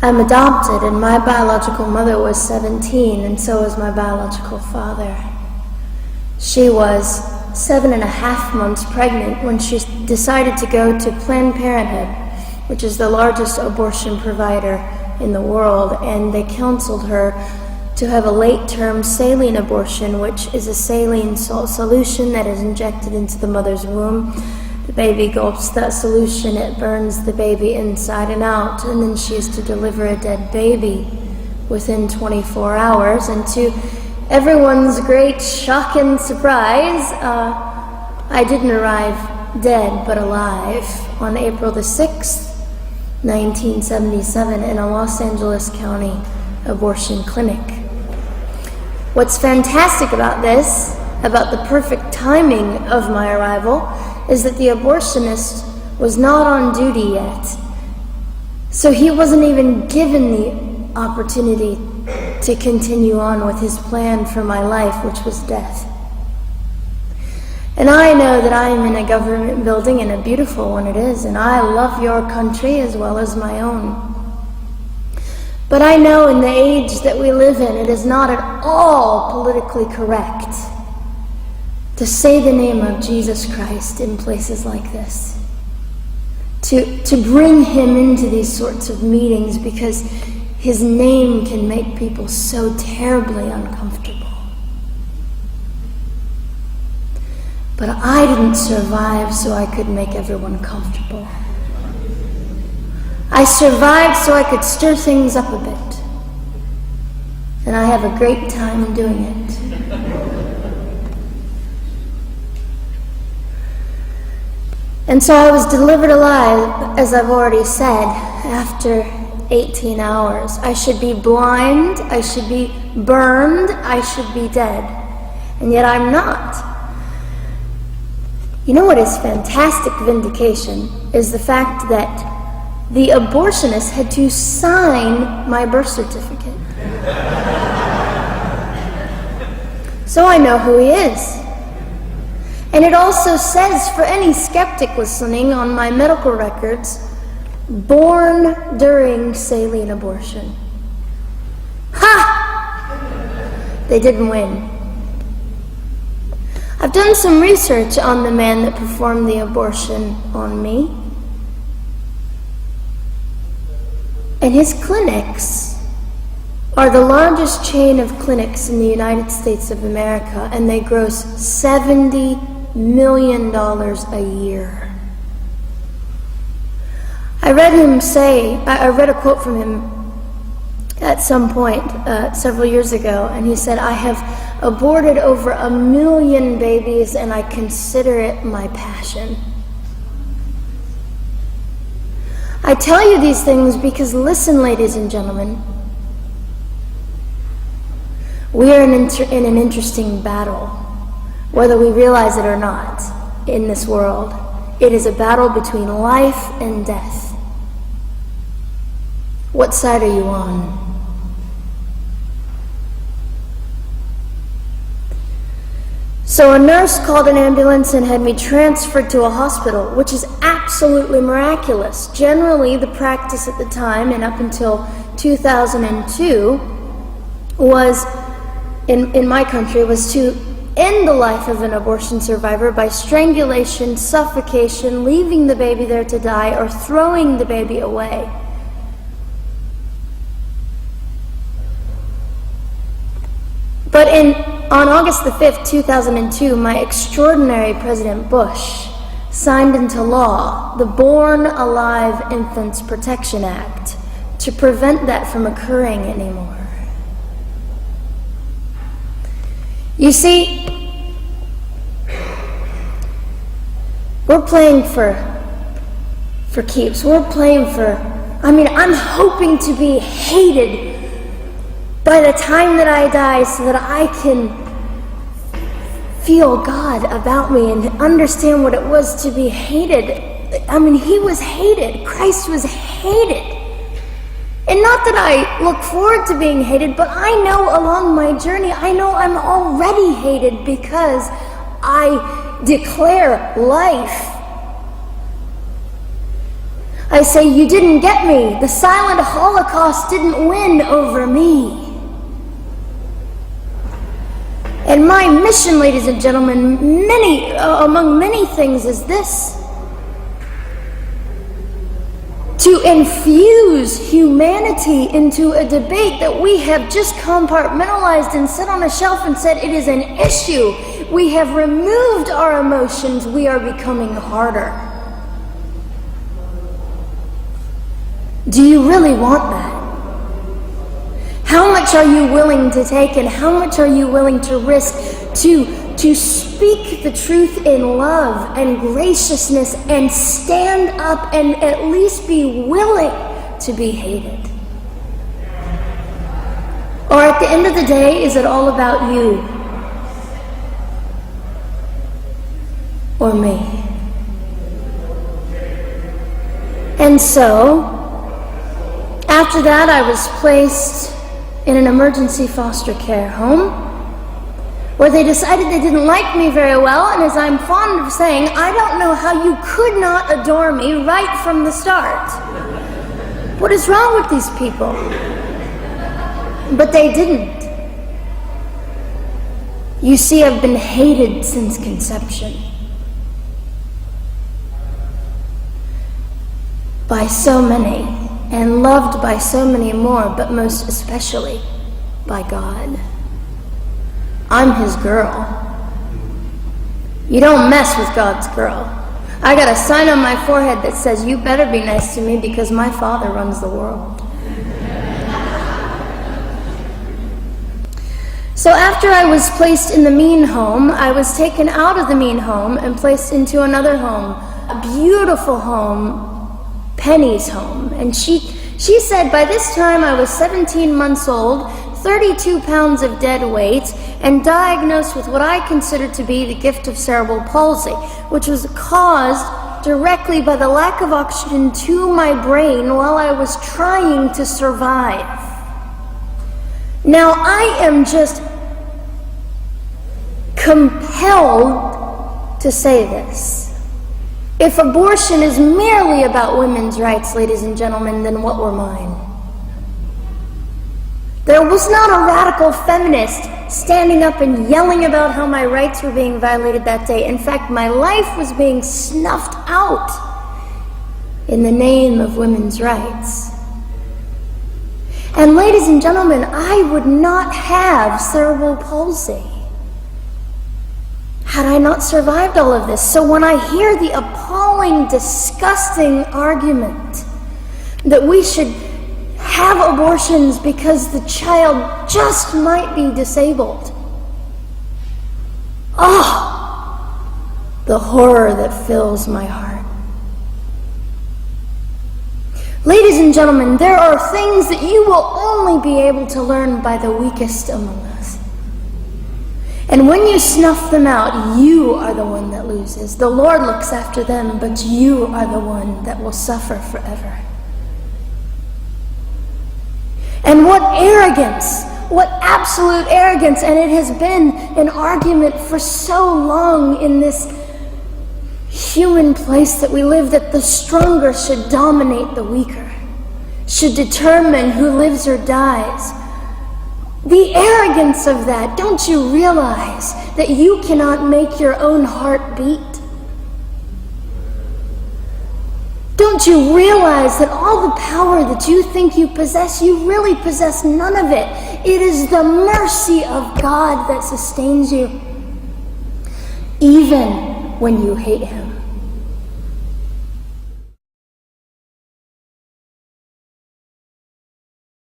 I'm adopted, and my biological mother was 17, and so was my biological father. She was 7.5 months pregnant when she decided to go to Planned Parenthood, which is the largest abortion provider in the world, and they counseled her to have a late-term saline abortion, which is a saline salt solution that is injected into the mother's womb. The baby gulps that solution, it burns the baby inside and out, and then she is to deliver a dead baby within 24 hours. And to everyone's great shock and surprise, I didn't arrive dead but alive on April the 6th, 1977 in a Los Angeles County abortion clinic. What's fantastic about this, about the perfect timing of my arrival, is that the abortionist was not on duty yet. So he wasn't even given the opportunity to continue on with his plan for my life, which was death. And I know that I am in a government building, and a beautiful one it is, and I love your country as well as my own. But I know in the age that we live in, it is not at all politically correct to say the name of Jesus Christ in places like this. To bring him into these sorts of meetings, because his name can make people so terribly uncomfortable. But I didn't survive so I could make everyone comfortable. I survived so I could stir things up a bit. And I have a great time doing it. And so I was delivered alive, as I've already said, after 18 hours. I should be blind, I should be burned, I should be dead. And yet I'm not. You know what is fantastic vindication is the fact that the abortionist had to sign my birth certificate. So I know who he is. And it also says, for any skeptic listening, on my medical records, born during saline abortion. Ha! They didn't win. I've done some research on the man that performed the abortion on me. And his clinics are the largest chain of clinics in the United States of America, and they gross $70 million a year. I read a quote from him at some point several years ago, and he said, "I have aborted over 1 million babies, and I consider it my passion." I tell you these things because, listen, ladies and gentlemen, we are in an interesting battle, whether we realize it or not, in this world. It is a battle between life and death. What side are you on? So a nurse called an ambulance and had me transferred to a hospital, which is absolutely miraculous. Generally, the practice at the time, and up until 2002, was, in my country, was to end the life of an abortion survivor by strangulation, suffocation, leaving the baby there to die, or throwing the baby away. But on August the 5th, 2002, my extraordinary President Bush signed into law the Born Alive Infants Protection Act to prevent that from occurring anymore. You see, we're playing for keeps. We're playing I'm hoping to be hated by the time that I die so that I can feel God about me and understand what it was to be hated. He was hated. Christ was hated. And not that I look forward to being hated, but I know along my journey, I know I'm already hated because I declare life. I say, you didn't get me. The silent Holocaust didn't win over me. And my mission, ladies and gentlemen, among many things, is this: to infuse humanity into a debate that we have just compartmentalized and set on a shelf and said it is an issue. We have removed our emotions. We are becoming harder. Do you really want that? How much are you willing to take, and how much are you willing to risk to speak the truth in love and graciousness and stand up and at least be willing to be hated? Or at the end of the day, is it all about you or me? And so, after that, I was placed in an emergency foster care home, where they decided they didn't like me very well, and as I'm fond of saying, I don't know how you could not adore me right from the start. What is wrong with these people? But they didn't. You see, I've been hated since conception by so many, and loved by so many more, but most especially by God. I'm his girl. You don't mess with God's girl. I got a sign on my forehead that says, you better be nice to me because my Father runs the world. So after I was placed in the mean home, I was taken out of the mean home and placed into another home, a beautiful home, Penny's home. And she said by this time I was 17 months old, 32 pounds of dead weight, and diagnosed with what I consider to be the gift of cerebral palsy, which was caused directly by the lack of oxygen to my brain while I was trying to survive. Now I am just compelled to say this. If abortion is merely about women's rights, ladies and gentlemen, then what were mine? There was not a radical feminist standing up and yelling about how my rights were being violated that day. In fact, my life was being snuffed out in the name of women's rights. And ladies and gentlemen, I would not have cerebral palsy had I not survived all of this. So when I hear the appalling, disgusting argument that we should have abortions because the child just might be disabled, the horror that fills my heart. Ladies and gentlemen, there are things that you will only be able to learn by the weakest among us. And when you snuff them out, you are the one that loses. The Lord looks after them, but you are the one that will suffer forever. And what arrogance, what absolute arrogance, and it has been an argument for so long in this human place that we live, that the stronger should dominate the weaker, should determine who lives or dies. The arrogance of that, don't you realize that you cannot make your own heart beat? Don't you realize that all the power that you think you possess, you really possess none of it? It is the mercy of God that sustains you, even when you hate him.